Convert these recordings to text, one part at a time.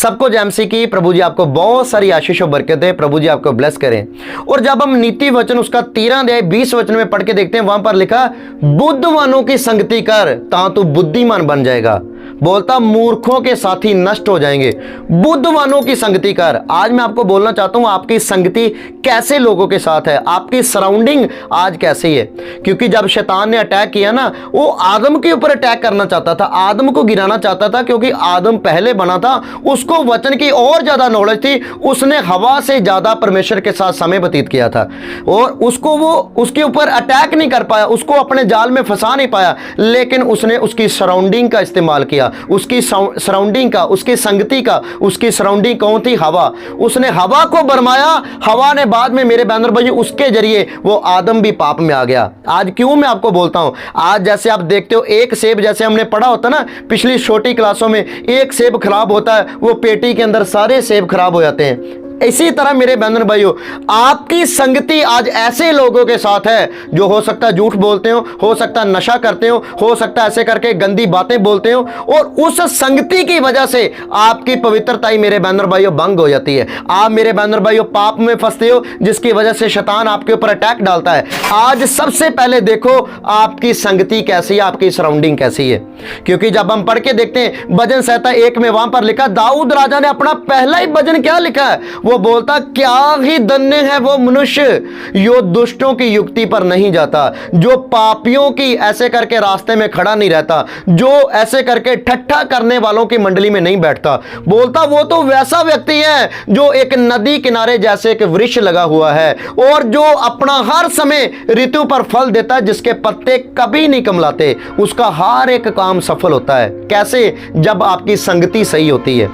सबको जय मसीह की। प्रभु जी आपको बहुत सारी आशीष और बरकतें, प्रभु जी आपको ब्लेस करें। और जब हम नीति वचन उसका 13 अध्याय 20 वचन में पढ़ के देखते हैं, वहां पर लिखा बुद्धिमानों की संगति कर ता तू बुद्धिमान बन जाएगा। बोलता मूर्खों के साथी नष्ट हो जाएंगे, बुद्धिमानों की संगति कर। आज मैं आपको बोलना चाहता हूं आपकी संगति कैसे लोगों के साथ है, आपकी सराउंडिंग आज कैसी है। क्योंकि जब शैतान ने अटैक किया ना, वो आदम के ऊपर अटैक करना चाहता था, आदम को गिराना चाहता था, क्योंकि आदम पहले बना था, उसको वचन की और ज्यादा नॉलेज थी, उसने हवा से ज्यादा परमेश्वर के साथ समय व्यतीत किया था और उसको वो उसके ऊपर अटैक नहीं कर पाया, उसको अपने जाल में फंसा नहीं पाया। लेकिन उसने उसकी सराउंडिंग का इस्तेमाल किया, उसकी सराउंडिंग का, उसकी संगति का। उसकी सराउंडिंग कौन थी? हवा। उसने हवा को बरमाया, हवा ने बाद में मेरे बैनर भाई उसके जरिए वो आदम भी पाप में आ गया। आज क्यों मैं आपको बोलता हूं, आज जैसे आप देखते हो एक सेब, जैसे हमने पढ़ा होता ना पिछली छोटी क्लासों में, एक सेब खराब होता है, वो पेटी के अंदर सारे सेब खराब हो जाते हैं। इसी तरह मेरे बहन भाइयों, आपकी संगति आज ऐसे लोगों के साथ है जो हो सकता है झूठ बोलते हो सकता है नशा करते हो सकता है ऐसे करके गंदी बातें बोलते हो, और उस संगति की वजह से आपकी पवित्रता ही मेरे बहन भाइयों भंग हो जाती है। आप मेरे बहन भाइयों पाप में फंसते हो, जिसकी वजह से शैतान आपके ऊपर अटैक डालता है। आज सबसे पहले देखो आपकी संगति कैसी है, आपकी सराउंडिंग कैसी है। क्योंकि जब हम पढ़ के देखते हैं भजन संहिता 1 में, वहां पर लिखा, दाऊद राजा ने अपना पहला ही भजन क्या लिखा है, वो बोलता क्या ही धन्य है वो मनुष्य जो दुष्टों की युक्ति पर नहीं जाता, जो पापियों की ऐसे करके रास्ते में खड़ा नहीं रहता, जो ऐसे करके ठट्ठा करने वालों की मंडली में नहीं बैठता। बोलता वो तो वैसा व्यक्ति है जो एक नदी किनारे जैसे एक वृक्ष लगा हुआ है और जो अपना हर समय ऋतु पर फल देता है, जिसके पत्ते कभी नहीं कमलाते, उसका हर एक काम सफल होता है। कैसे? जब आपकी संगति सही होती है।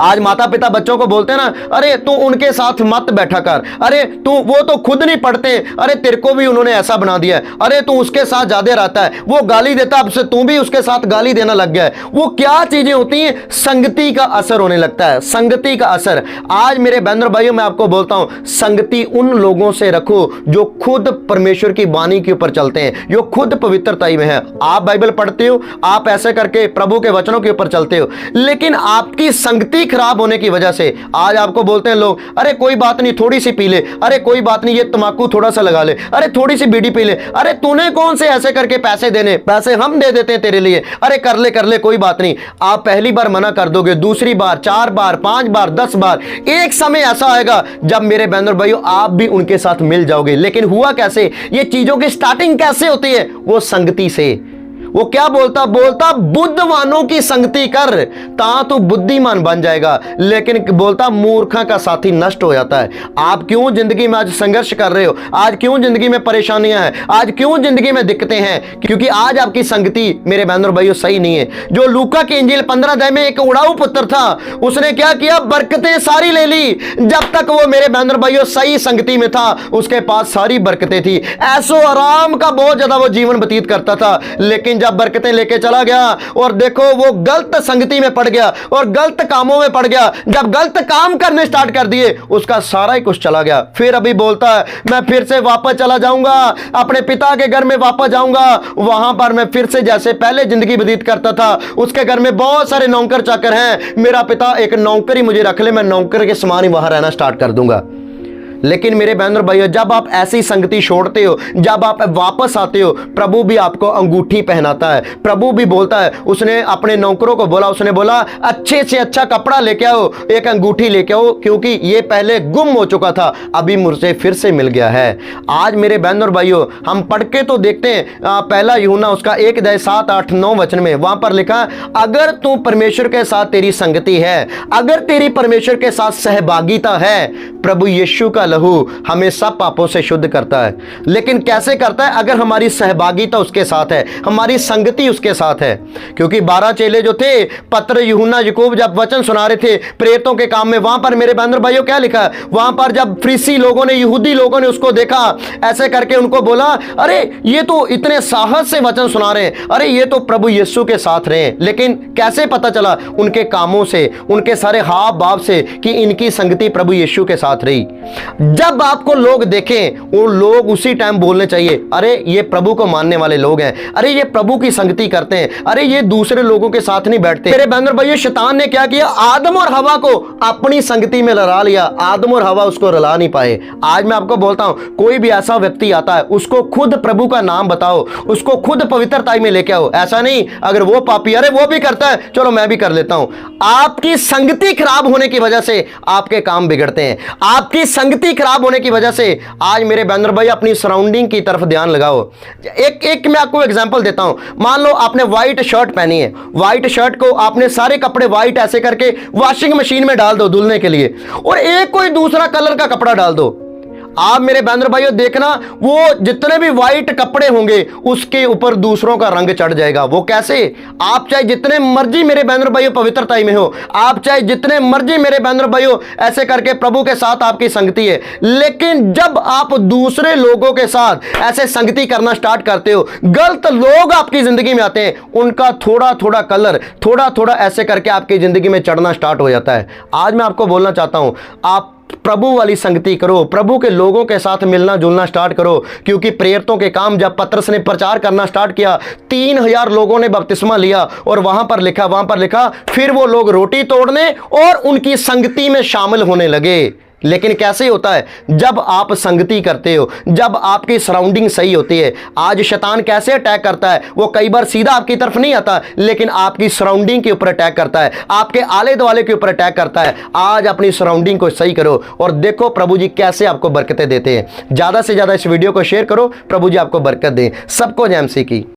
आज माता पिता बच्चों को बोलते हैं ना, अरे तू उनके साथ मत बैठा कर, अरे तू, वो तो खुद नहीं पढ़ते, अरे तेरे को भी उन्होंने ऐसा बना दिया है, अरे तू उसके साथ ज्यादा रहता है, वो गाली देता, अब से तू भी उसके साथ गाली देना लग गया है। वो क्या चीजें होती हैं? संगति का असर होने लगता है, संगति का असर। आज मेरे बहन भाइयों मैं आपको बोलता हूं, संगति उन लोगों से रखो जो खुद परमेश्वर की वाणी के ऊपर चलते हैं, जो खुद पवित्रता में है। आप बाइबल पढ़ते हो, आप ऐसे करके प्रभु के वचनों के ऊपर चलते हो, लेकिन आपकी संगति खराब होने की वजह से आज आपको बोलते हैं लोग, अरे कोई बात नहीं थोड़ी सी पी ले, अरे कोई बात नहीं ये तंबाकू थोड़ा सा लगा ले, अरे थोड़ी सी बीड़ी पी ले, अरे तूने कौन से ऐसे करके पैसे देने, पैसे हम दे देते हैं तेरे लिए, अरे कर ले कोई बात नहीं। आप पहली बार मना कर दोगे, दूसरी बार, 4 बार, 5 बार, 10 बार, एक समय ऐसा आएगा जब मेरे बहनों भाइयों आप भी उनके साथ मिल जाओगे। लेकिन हुआ कैसे? ये चीजों की स्टार्टिंग कैसे होती है? वो संगति से। वो क्या बोलता बुद्धिमानों की संगति कर ता तो बुद्धिमान बन जाएगा। लेकिन बोलता मूर्खा का साथी नष्ट हो जाता है। आप क्यों जिंदगी में आज संघर्ष कर रहे हो? आज क्यों जिंदगी में परेशानियां हैं? आज क्यों जिंदगी में दिक्कतें हैं? क्योंकि आज आपकी संगति मेरे बहनों भाइयों सही नहीं है। जो लूका की इंजील 15 अध्याय में एक उड़ाऊ पुत्र था, उसने क्या किया? बरकतें सारी ले ली। जब तक वो मेरे बहनों भाइयों सही संगति में था, उसके पास सारी बरकतें थी, ऐसो आराम का बहुत ज्यादा वो जीवन व्यतीत करता था। लेकिन जब बरकतें लेके चला गया और देखो वो गलत संगति में पड़ गया और गलत कामों में पड़ गया, जब गलत काम करने स्टार्ट कर दिए उसका सारा ही कुछ चला गया। फिर अभी बोलता है मैं फिर से वापस चला जाऊंगा, अपने पिता के घर में वापस जाऊंगा, वहां पर मैं फिर से जैसे पहले जिंदगी व्यतीत करता था। उसके घर में बहुत सारे नौकर चाकर हैं, मेरा पिता एक नौकरी मुझे रख ले, मैं नौकर के समान ही वहां रहना स्टार्ट कर दूंगा। लेकिन मेरे बहन और भाइयों, जब आप ऐसी संगति छोड़ते हो, जब आप वापस आते हो, प्रभु भी आपको अंगूठी पहनाता है। प्रभु भी बोलता है, उसने अपने नौकरों को बोला, उसने बोला अच्छे से अच्छा कपड़ा लेके आओ, एक अंगूठी लेके आओ, क्योंकि ये पहले गुम हो चुका था, अभी मुझसे फिर से मिल गया है। आज मेरे बहन और भाइयों, हम पढ़ के तो देखते हैं, पहला यूहन्ना उसका 1 अध्याय 7, 8, 9 वचन में वहां पर लिखा, अगर तू परमेश्वर के साथ तेरी संगति है, अगर तेरी परमेश्वर के साथ सहभागिता है, प्रभु यीशु का लहू हमें सब पापों से शुद्ध करता है। लेकिन कैसे करता है? अगर हमारी सहभागिता उसके साथ है, हमारी संगति उसके साथ है। क्योंकि 12 चेले जो थे, पत्र, यूहन्ना, याकूब जब वचन सुना रहे थे प्रेरितों के काम में, वहां पर मेरे बहनों भाइयों क्या लिखा है? वहां पर जब फरीसी लोगों ने, यहूदी लोगों ने उसको देखा, ऐसे करके उनको बोला, अरे ये तो इतने साहस से वचन सुना रहे हैं, अरे ये तो प्रभु यीशु के साथ रहे। लेकिन कैसे पता चला? उनके कामों से, उनके सारे हाव भाव से कि इनकी संगति प्रभु यीशु के साथ रही। जब आपको लोग देखें वो लोग उसी टाइम बोलने चाहिए, अरे ये प्रभु को मानने वाले लोग हैं, अरे ये प्रभु की संगति करते हैं, अरे ये दूसरे लोगों के साथ नहीं बैठते। मेरे बहन और भाइयों, शैतान ने क्या किया, आदम और हवा को अपनी संगति में लड़ा लिया, आदम और हवा उसको रुला नहीं पाए। आज मैं आपको बोलता हूं, कोई भी ऐसा व्यक्ति आता है उसको खुद प्रभु का नाम बताओ, उसको खुद पवित्रता में लेके आओ। ऐसा नहीं अगर वो पापी, अरे वो भी करता है चलो मैं भी कर लेता हूं। आपकी संगति खराब होने की वजह से आपके काम बिगड़ते हैं। आपकी संगति खराब होने की वजह से आज मेरे बहन भाई अपनी सराउंडिंग की तरफ ध्यान लगाओ। एक मैं आपको एग्जांपल देता हूं। मान लो आपने व्हाइट शर्ट पहनी है, व्हाइट शर्ट को आपने सारे कपड़े व्हाइट ऐसे करके वॉशिंग मशीन में डाल दो धुलने के लिए, और एक कोई दूसरा कलर का कपड़ा डाल दो। आप मेरे बहन भाइयों देखना, वो जितने भी व्हाइट कपड़े होंगे उसके ऊपर दूसरों का रंग चढ़ जाएगा। वो कैसे? आप चाहे जितने मर्जी मेरे बहन भाइयों पवित्रता में हो, आप चाहे जितने मर्जी मेरे बहन भाइयों ऐसे करके प्रभु के साथ आपकी संगति है, लेकिन जब आप दूसरे लोगों के साथ ऐसे संगति करना स्टार्ट करते हो, गलत लोग आपकी जिंदगी में आते हैं, उनका थोड़ा थोड़ा कलर थोड़ा थोड़ा ऐसे करके आपकी जिंदगी में चढ़ना स्टार्ट हो जाता है। आज मैं आपको बोलना चाहता हूं, आप प्रभु वाली संगति करो, प्रभु के लोगों के साथ मिलना जुलना स्टार्ट करो। क्योंकि प्रेरितों के काम जब पतरस ने प्रचार करना स्टार्ट किया, 3000 लोगों ने बपतिस्मा लिया, और वहां पर लिखा फिर वो लोग रोटी तोड़ने और उनकी संगति में शामिल होने लगे। लेकिन कैसे होता है? जब आप संगति करते हो, जब आपकी सराउंडिंग सही होती है। आज शैतान कैसे अटैक करता है? वो कई बार सीधा आपकी तरफ नहीं आता, लेकिन आपकी सराउंडिंग के ऊपर अटैक करता है, आपके आले दुआले के ऊपर अटैक करता है। आज अपनी सराउंडिंग को सही करो और देखो प्रभु जी कैसे आपको बरकतें देते हैं। ज्यादा से ज्यादा इस वीडियो को शेयर करो। प्रभु जी आपको बरकत दें। सबको जय मसीह की।